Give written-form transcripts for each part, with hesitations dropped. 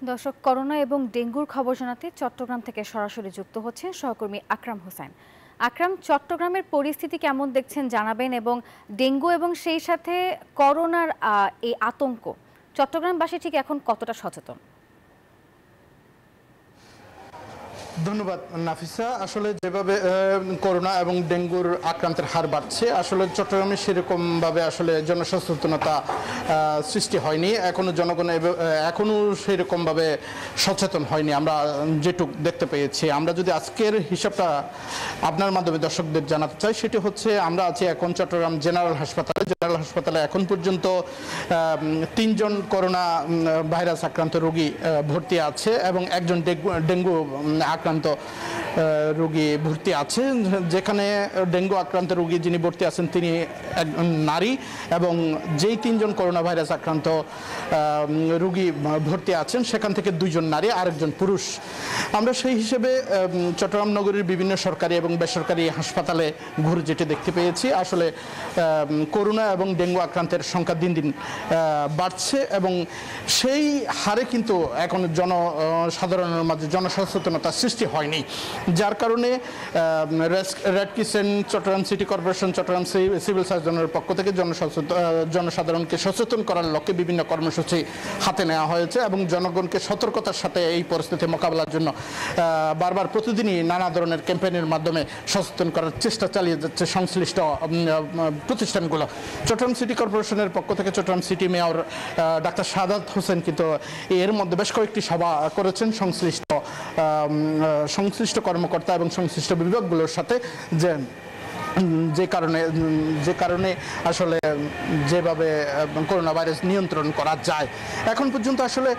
দর্শক, করোনা এবং ডেঙ্গুর খবর জানাতে চট্টগ্রাম থেকে সরাসরি যুক্ত হচ্ছেন সহকর্মী আকরাম হোসেন। আকরাম, চট্টগ্রামের পরিস্থিতি কেমন দেখছেন জানাবেন, এবং ডেঙ্গু এবং সেই সাথে করোনার এই আতঙ্ক চট্টগ্রামবাসী ঠিক এখন কতটা সচেতন? ধন্যবাদ নাফিসা। আসলে যেভাবে করোনা এবং ডেঙ্গুর আক্রান্তের হার বাড়ছে, আসলে চট্টগ্রামে সেরকমভাবে আসলে জনসচেতনতা সৃষ্টি হয়নি এখনো, জনগণ এখনো সেরকমভাবে সচেতন হয়নি আমরা যেটুক দেখতে পেয়েছি। আমরা যদি আজকের হিসাবটা আপনার মাধ্যমে দর্শকদের জানাতে চাই, সেটি হচ্ছে আমরা আছি এখন চট্টগ্রাম জেনারেল হাসপাতালে এখন পর্যন্ত 3 জন করোনা ভাইরাস আক্রান্ত রোগী ভর্তি আছে এবং একজন ডেঙ্গু আক্রান্ত রোগী ভর্তি আছে। যেখানে ডেঙ্গু আক্রান্ত রোগী যিনি ভর্তি আছেন তিনি এক নারী, এবং যেই 3 জন করোনা ভাইরাস আক্রান্ত রোগী ভর্তি আছেন সেখান থেকে 2 জন নারী, আরেকজন পুরুষ। আমরা সেই হিসেবে চট্টগ্রাম নগরীর বিভিন্ন সরকারি এবং বেসরকারি হাসপাতালে ঘুরে যেতে দেখতে পেয়েছি। আসলে করোনা এবং ডেঙ্গু আক্রান্তের সংখ্যা দিন দিন বাড়ছে, এবং সেই হারে কিন্তু এখন জনসাধারণের মাঝে জনসচেতনতা সৃষ্টি হয়নি, যার কারণে red crescent, Chattogram city corporation, Chattogram civil সার্জনের পক্ষ থেকে জনসাধারণকে সচেতন করার লক্ষ্যে বিভিন্ন কর্মসূচি হাতে নেওয়া হয়েছে, এবং জনগণকে সতর্কতার সাথে এই পরিস্থিতি মোকাবেলার জন্য বারবার প্রতিদিনই নানা ধরনের ক্যাম্পেইনের মাধ্যমে সচেতন করার চেষ্টা চালিয়ে যাচ্ছে সংশ্লিষ্ট প্রতিষ্ঠানগুলো। চট্টগ্রাম সিটি কর্পোরেশনের পক্ষ থেকে Chittagong city mayor doctor Shahadat Hossain কিন্তু এর মধ্যে বেশ কয়েকটি সভা করেছেন সংশ্লিষ্ট কর্মকর্তা এবং সংশ্লিষ্ট বিভাগগুলোর সাথে, যে কারণে আসলে যেভাবে করোনা ভাইরাস নিয়ন্ত্রণ করা যায়। এখন পর্যন্ত আসলে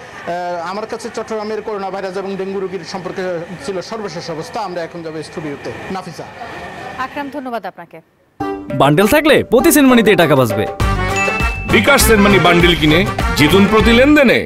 আমার কাছে চট্টগ্রামের করোনা ভাইরাস এবং ডেঙ্গু রোগীর সম্পর্কে ছিল সর্বশেষ অবস্থা। আমরা এখন যাবো স্টুডিওতে। নাফিসা। আকরাম, ধন্যবাদ আপনাকে। বান্ডেল থাকলে প্রতি সেনমানিতে টাকা বাঁচবে। বিকাশ সেনমানি বান্ডেল কিনে জিতুন প্রতি লেনদেনে।